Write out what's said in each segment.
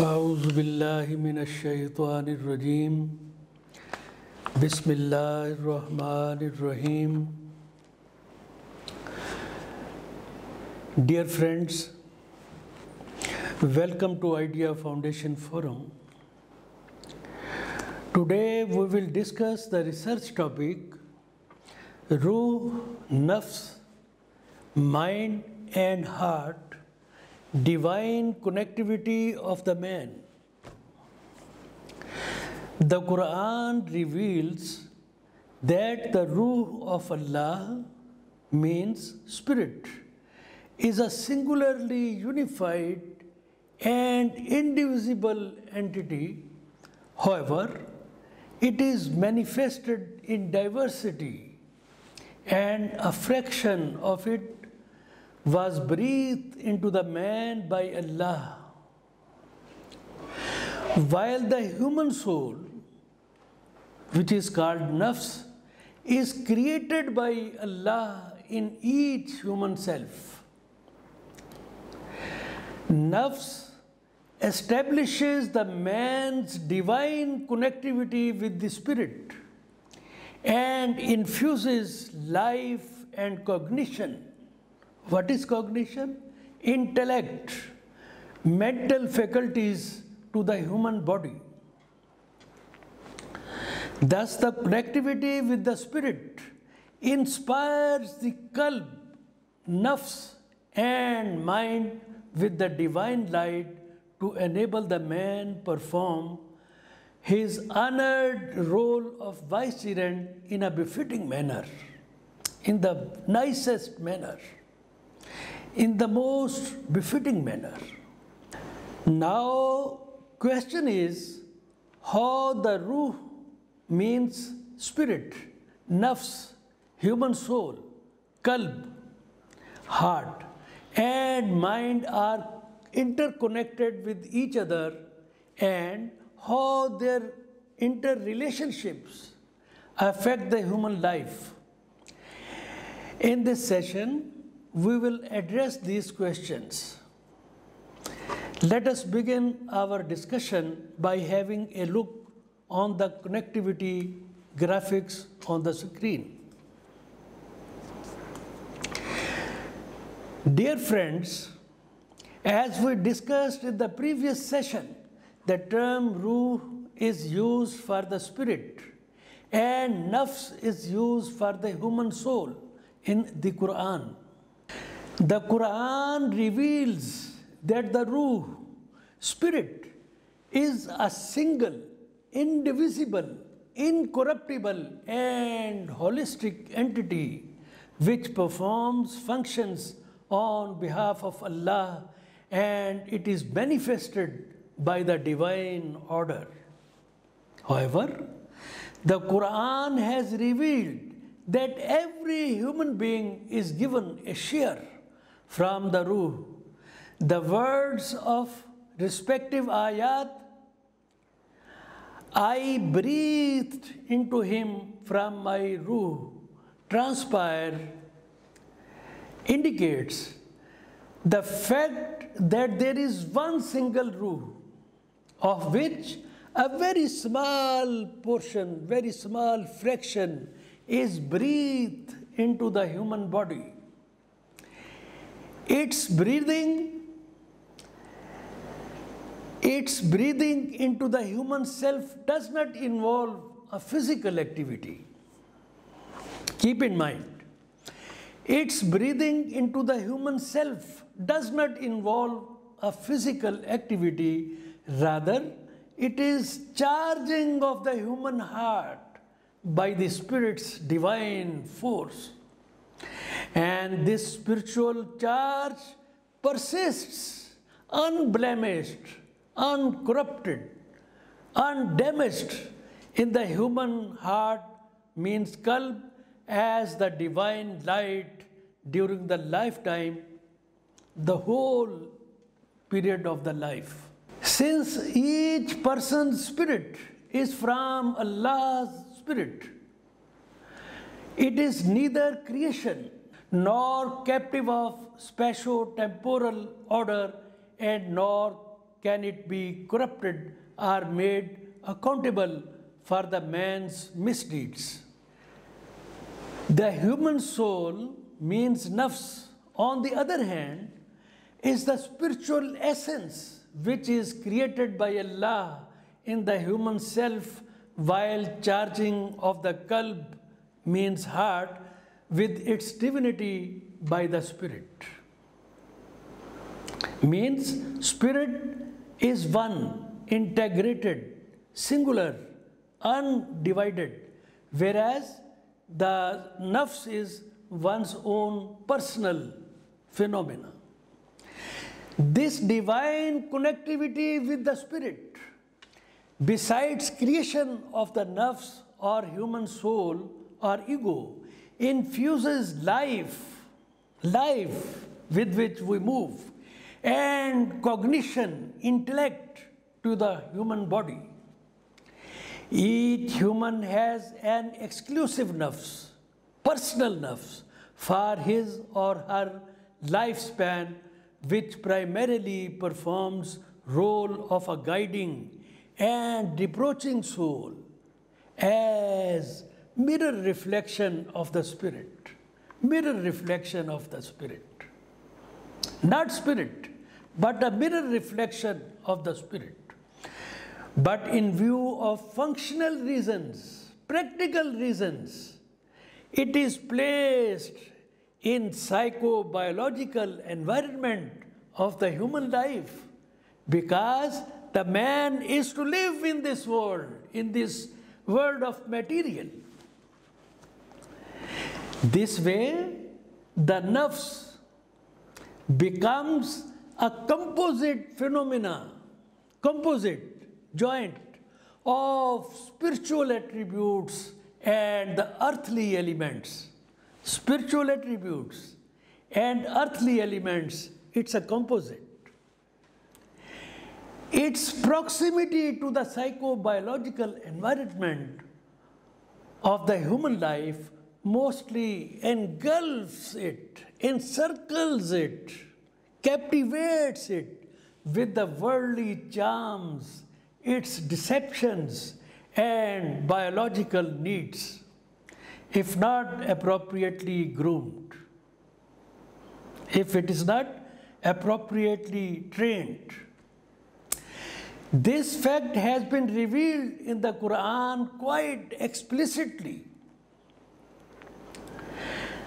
أعوذ بالله من الشيطان الرجيم بسم الله الرحمن الرحيم. Dear friends, welcome to Idea Foundation Forum. Today we will discuss the research topic Ruh, Nafs, Mind and Heart, Divine Connectivity of the Man. The Qur'an reveals that the Ruh of Allah means spirit, is a singularly unified and indivisible entity. However, it is manifested in diversity, and a fraction of it was breathed into the man by Allah. While the human soul, which is called Nafs, is created by Allah in each human self. Nafs establishes the man's divine connectivity with the spirit and infuses life and cognition. What is cognition? Intellect, mental faculties to the human body. Thus, the connectivity with the spirit inspires the qalb, nafs, and mind with the divine light to enable the man perform his honored role of vicegerent in a befitting manner, in the nicest manner, in the most befitting manner. Now, question is how the ruh means spirit, nafs, human soul, qalb, heart, and mind are interconnected with each other, and how their interrelationships affect the human life. In this session, we will address these questions. Let us begin our discussion by having a look on the connectivity graphics on the screen. Dear friends, as we discussed in the previous session, the term ruh is used for the spirit and nafs is used for the human soul in the Qur'an. The Qur'an reveals that the ruh, spirit, is a single, indivisible, incorruptible, and holistic entity which performs functions on behalf of Allah, and it is manifested by the divine order. However, the Qur'an has revealed that every human being is given a share from the ruh. The words of respective ayat, I breathed into him from my ruh, transpire, indicates the fact that there is one single ruh, of which a very small portion, very small fraction is breathed into the human body. Its breathing into the human self does not involve a physical activity. Keep in mind, its breathing into the human self does not involve a physical activity. Rather, it is charging of the human heart by the Spirit's divine force. And this spiritual charge persists unblemished, uncorrupted, undamaged in the human heart, means qalb, as the divine light during the lifetime, the whole period of the life. Since each person's spirit is from Allah's spirit, it is neither creation nor captive of spatio-temporal order and nor can it be corrupted or made accountable for the man's misdeeds. The human soul means nafs, on the other hand, is the spiritual essence which is created by Allah in the human self, while charging of the qalb means heart with its divinity by the spirit. Means spirit is one, integrated, singular, undivided, whereas the nafs is one's own personal phenomena. This divine connectivity with the spirit, besides creation of the nafs or human soul or ego, infuses life with which we move, and cognition, intellect to the human body. Each human has an exclusive nafs, personal nafs, for his or her lifespan, which primarily performs role of a guiding and reproaching soul as mirror reflection of the spirit. Mirror reflection of the spirit. Not spirit, but a mirror reflection of the spirit. But in view of functional reasons, practical reasons, it is placed in psychobiological environment of the human life, because the man is to live in this world of material. This way, the nafs becomes a composite phenomena, composite joint of spiritual attributes and the earthly elements. Spiritual attributes and earthly elements, it's a composite. Its proximity to the psychobiological environment of the human life mostly engulfs it, encircles it, captivates it with the worldly charms, its deceptions and biological needs, if not appropriately groomed, if it is not appropriately trained. This fact has been revealed in the Qur'an quite explicitly.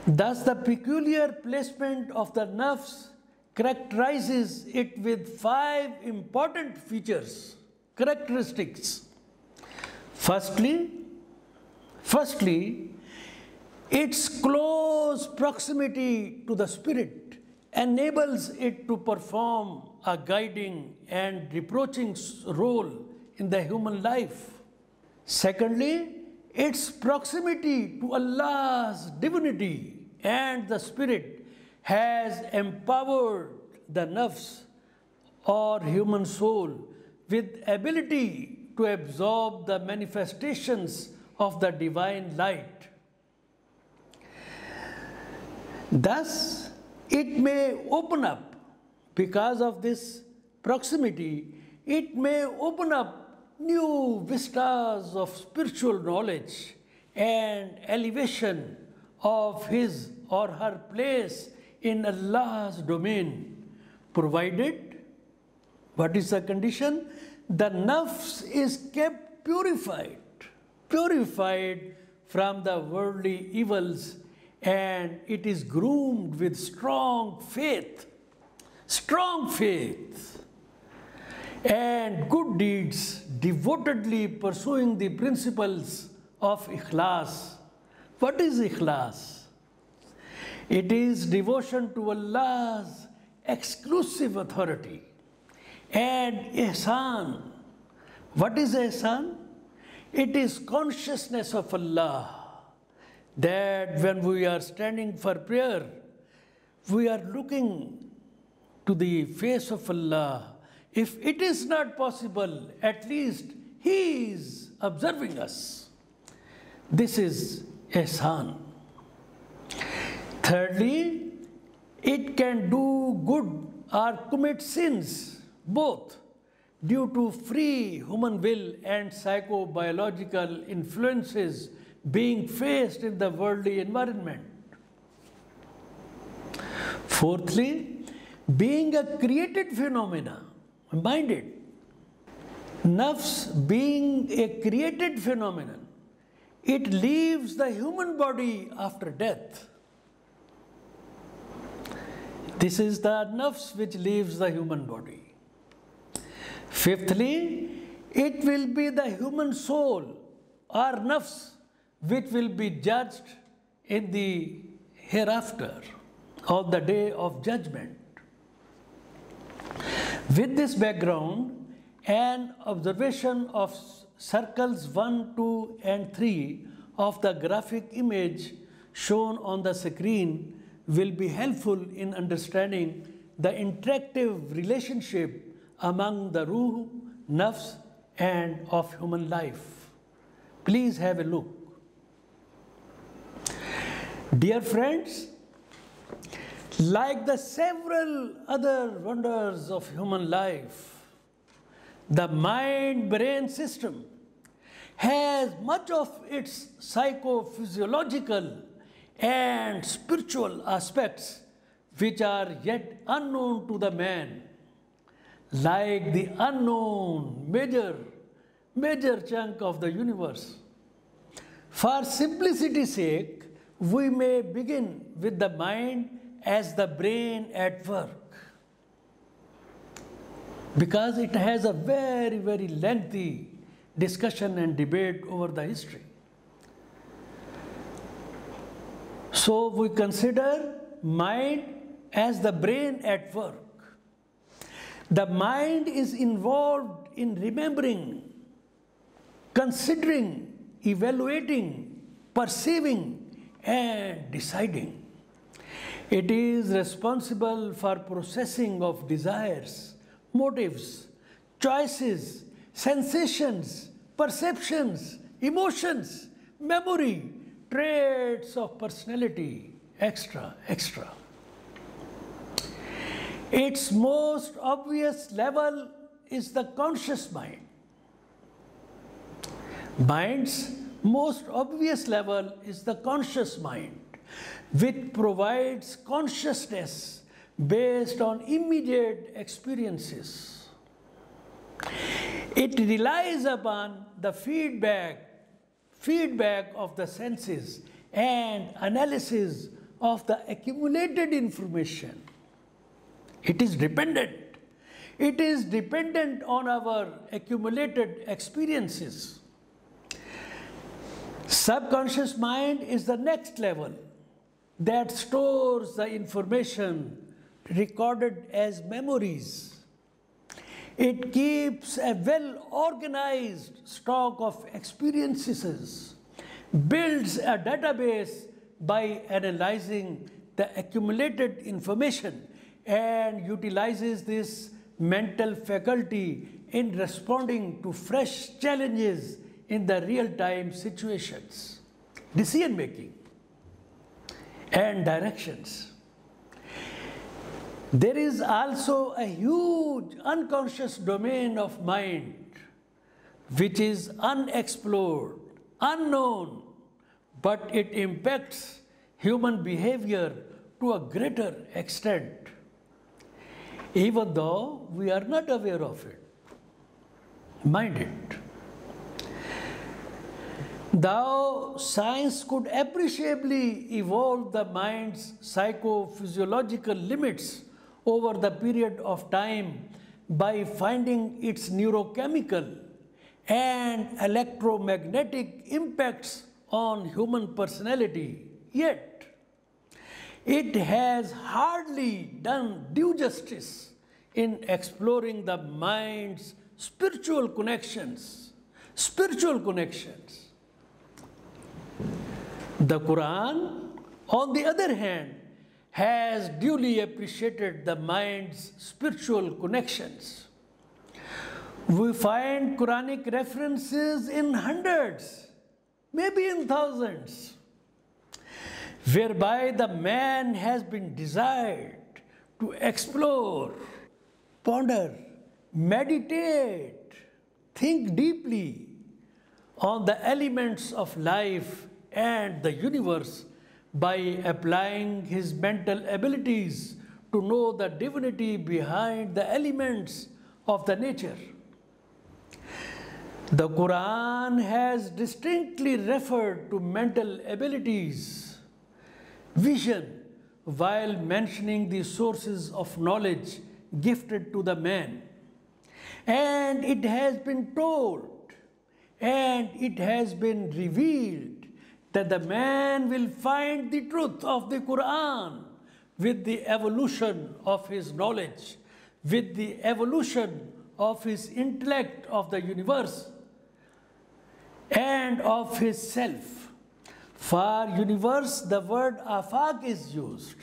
Thus, the peculiar placement of the nafs characterizes it with 5 important features, characteristics. Firstly, its close proximity to the spirit enables it to perform a guiding and reproaching role in the human life. Secondly, its proximity to Allah's divinity and the spirit has empowered the nafs or human soul with ability to absorb the manifestations of the divine light. Thus, it may open up, because of this proximity, it may open up new vistas of spiritual knowledge and elevation of his or her place in Allah's domain, provided, what is the condition? The nafs is kept purified from the worldly evils, and it is groomed with strong faith and good deeds, devotedly pursuing the principles of ikhlas. What is ikhlas? It is devotion to Allah's exclusive authority. And ihsan. What is ihsan? It is consciousness of Allah, that when we are standing for prayer, we are looking to the face of Allah. If it is not possible, at least He is observing us. This is ihsan. Thirdly, it can do good or commit sins, both, due to free human will and psychobiological influences being faced in the worldly environment. Fourthly, being a created phenomena, minded. Nafs being a created phenomenon, it leaves the human body after death. This is the nafs which leaves the human body. Fifthly, it will be the human soul or nafs which will be judged in the hereafter, on the day of judgment. With this background, an observation of circles 1, 2, and 3 of the graphic image shown on the screen will be helpful in understanding the interactive relationship among the ruh, nafs, and of human life. Please have a look. Dear friends, like the several other wonders of human life, the mind-brain system has much of its psychophysiological and spiritual aspects which are yet unknown to the man, like the unknown major chunk of the universe. For simplicity's sake, we may begin with the mind as the brain at work, because it has a very, very lengthy discussion and debate over the history. So we consider mind as the brain at work. The mind is involved in remembering, considering, evaluating, perceiving, and deciding. It is responsible for processing of desires, motives, choices, sensations, perceptions, emotions, memory, traits of personality, etc. Its most obvious level is the conscious mind. Mind's most obvious level is the conscious mind, which provides consciousness based on immediate experiences. It relies upon the feedback of the senses and analysis of the accumulated information. It is dependent. It is dependent on our accumulated experiences. Subconscious mind is the next level that stores the information recorded as memories. It keeps a well-organized stock of experiences, builds a database by analyzing the accumulated information, and utilizes this mental faculty in responding to fresh challenges in the real-time situations, decision-making, and directions. There is also a huge unconscious domain of mind which is unexplored, unknown, but it impacts human behavior to a greater extent, even though we are not aware of it. Mind it. Though science could appreciably evolve the mind's psychophysiological limits over the period of time by finding its neurochemical and electromagnetic impacts on human personality, yet it has hardly done due justice in exploring the mind's spiritual connections. The Qur'an, on the other hand, has duly appreciated the mind's spiritual connections. We find Quranic references in hundreds, maybe in thousands, whereby the man has been desired to explore, ponder, meditate, think deeply on the elements of life and the universe by applying his mental abilities to know the divinity behind the elements of the nature. The Quran has distinctly referred to mental abilities, vision, while mentioning the sources of knowledge gifted to the man. And it has been told, and it has been revealed that the man will find the truth of the Quran with the evolution of his knowledge, with the evolution of his intellect of the universe and of his self. For universe, the word afaq is used.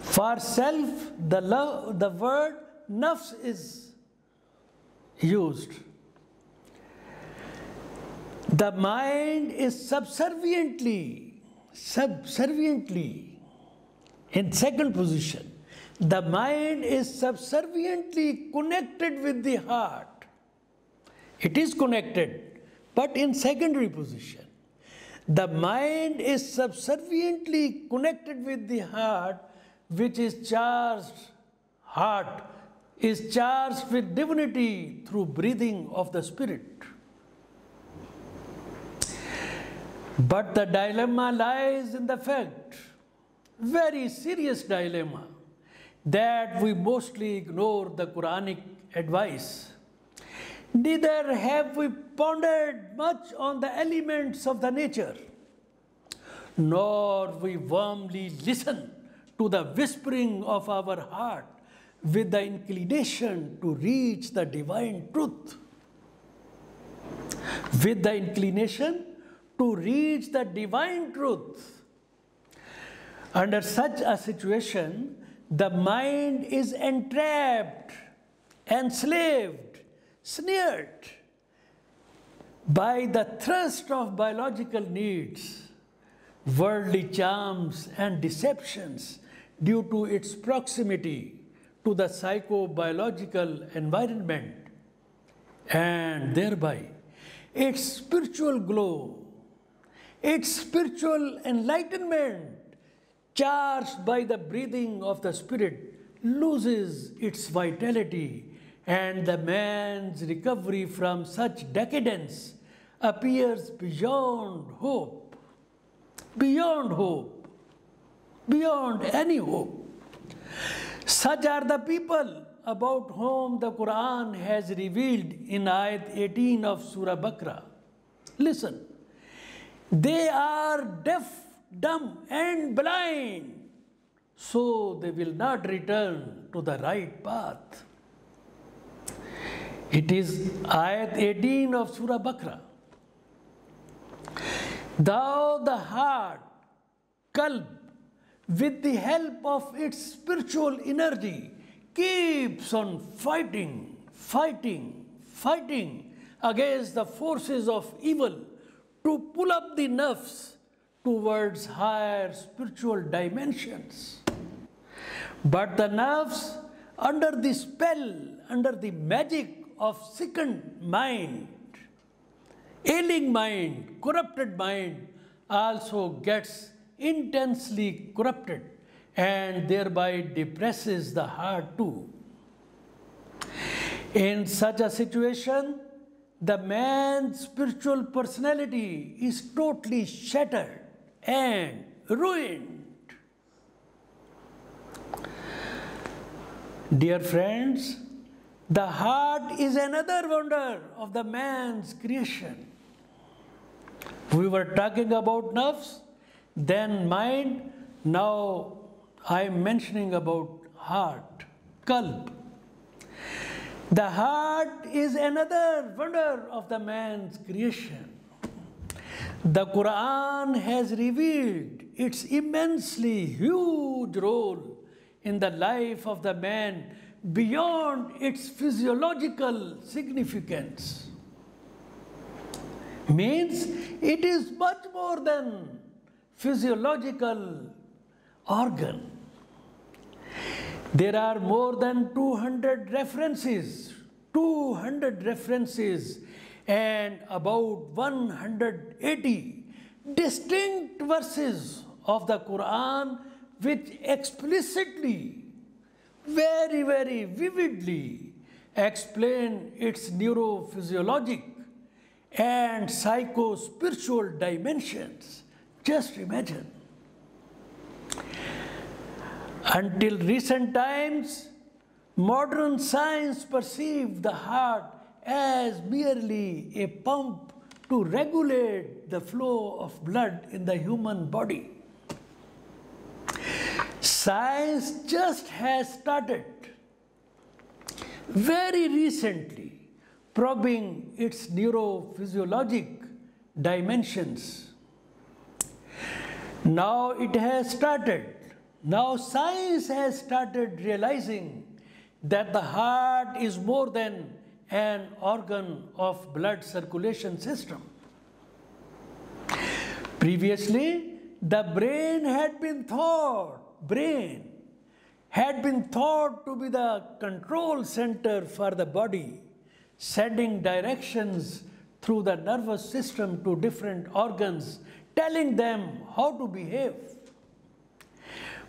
For self, the word nafs is used. The mind is subserviently, in second position. The mind is subserviently connected with the heart. It is connected, but in secondary position. The mind is subserviently connected with the heart, which is charged, heart is charged with divinity through breathing of the spirit. But the dilemma lies in the fact, very serious dilemma, that we mostly ignore the Quranic advice. Neither have we pondered much on the elements of the nature, nor we warmly listen to the whispering of our heart with the inclination to reach the divine truth. With the inclination to reach the divine truth. Under such a situation, the mind is entrapped, enslaved, snared by the thrust of biological needs, worldly charms and deceptions due to its proximity to the psychobiological environment, and thereby its spiritual glow, its spiritual enlightenment, charged by the breathing of the spirit, loses its vitality, and the man's recovery from such decadence appears beyond hope, beyond hope, beyond any hope. Such are the people about whom the Quran has revealed in Ayat 18 of Surah Baqarah. Listen, they are deaf, dumb and blind, so they will not return to the right path. It is Ayat 18 of Surah Baqarah. Thou the heart, qalb, with the help of its spiritual energy, keeps on fighting against the forces of evil to pull up the nafs towards higher spiritual dimensions. But the nafs, under the spell, under the magic of sickened mind, ailing mind, corrupted mind, also gets intensely corrupted and thereby depresses the heart too. In such a situation, the man's spiritual personality is totally shattered and ruined. Dear friends, the heart is another wonder of the man's creation. We were talking about nafs, then mind, now I am mentioning about heart, qalb. The heart is another wonder of the man's creation. The Quran has revealed its immensely huge role in the life of the man beyond its physiological significance. Means it is much more than physiological organ. There are more than 200 references and about 180 distinct verses of the Quran which explicitly, very, very vividly explain its neurophysiologic and psycho-spiritual dimensions. Just imagine. Until recent times, modern science perceived the heart as merely a pump to regulate the flow of blood in the human body. Science just has started very recently probing its neurophysiologic dimensions. Now science has started realizing that the heart is more than an organ of blood circulation system. Previously, the brain had been thought to be the control center for the body, sending directions through the nervous system to different organs, telling them how to behave.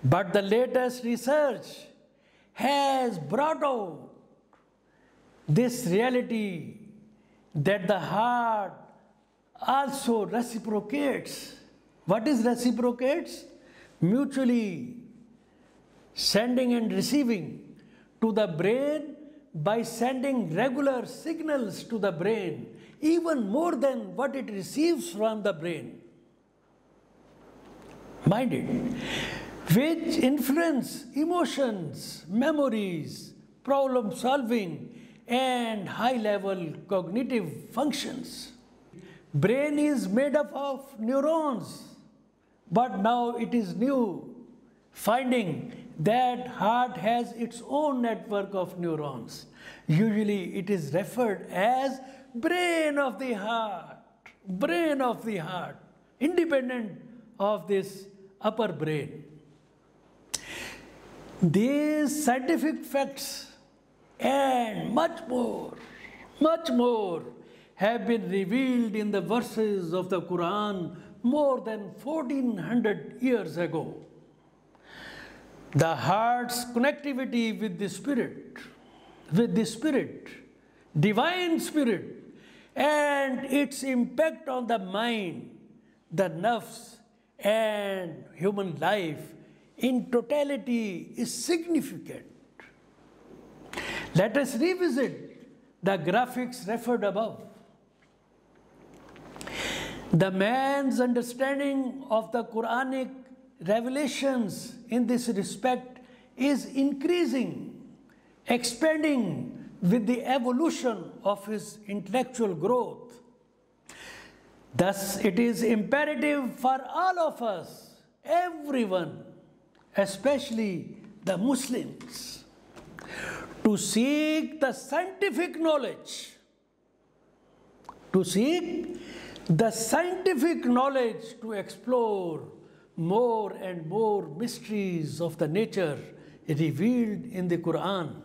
But the latest research has brought out this reality that the heart also reciprocates. What is reciprocates? Mutually sending and receiving to the brain by sending regular signals to the brain, even more than what it receives from the brain. Mind it, which influence emotions, memories, problem solving, and high-level cognitive functions. Brain is made up of neurons, but now it is new finding that heart has its own network of neurons. Usually it is referred as brain of the heart, independent of this upper brain. These scientific facts and much more have been revealed in the verses of the Quran more than 1400 years ago. The heart's connectivity with the spirit, divine spirit, and its impact on the mind, the nafs, and human life in totality is significant. Let us revisit the graphics referred above. The man's understanding of the Qur'anic revelations in this respect is increasing, expanding with the evolution of his intellectual growth. Thus, it is imperative for all of us, everyone, especially the Muslims, to seek the scientific knowledge, to explore more and more mysteries of the nature revealed in the Quran,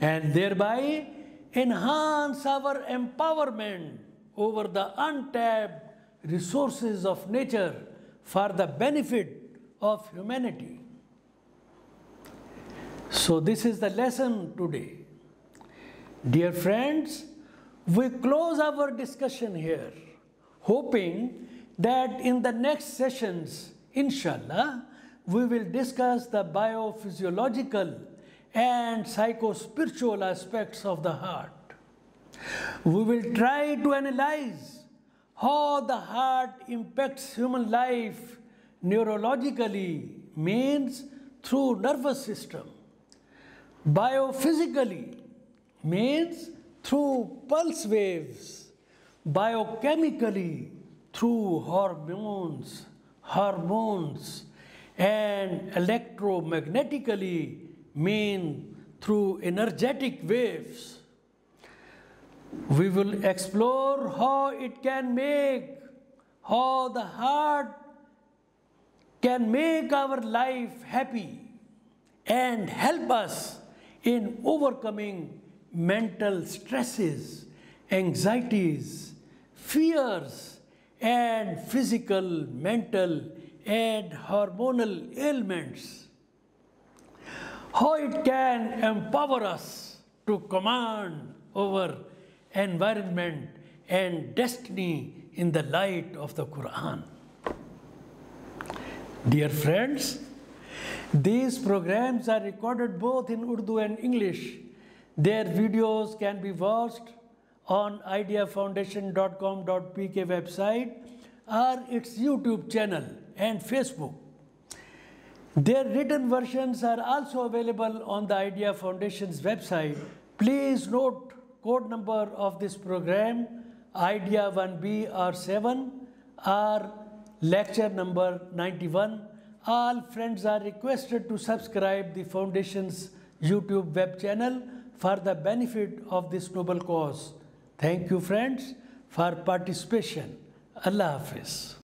and thereby enhance our empowerment over the untapped resources of nature for the benefit of humanity. So this is the lesson today. Dear friends, we close our discussion here, hoping that in the next sessions, inshallah, we will discuss the biophysiological and psycho-spiritual aspects of the heart. We will try to analyze how the heart impacts human life neurologically, means through nervous system, biophysically, means through pulse waves, biochemically, through hormones, and electromagnetically, mean through energetic waves. We will explore how the heart can make our life happy and help us in overcoming mental stresses, anxieties, fears, and physical, mental, and hormonal ailments. How it can empower us to command our environment and destiny in the light of the Quran. Dear friends, these programs are recorded both in Urdu and English. Their videos can be watched on ideafoundation.com.pk website or its YouTube channel and Facebook. Their written versions are also available on the Idea Foundation's website. Please note code number of this program, Idea 1B or 7 or lecture number 91. All friends are requested to subscribe the Foundation's YouTube web channel for the benefit of this noble cause. Thank you friends for participation. Allah Hafiz.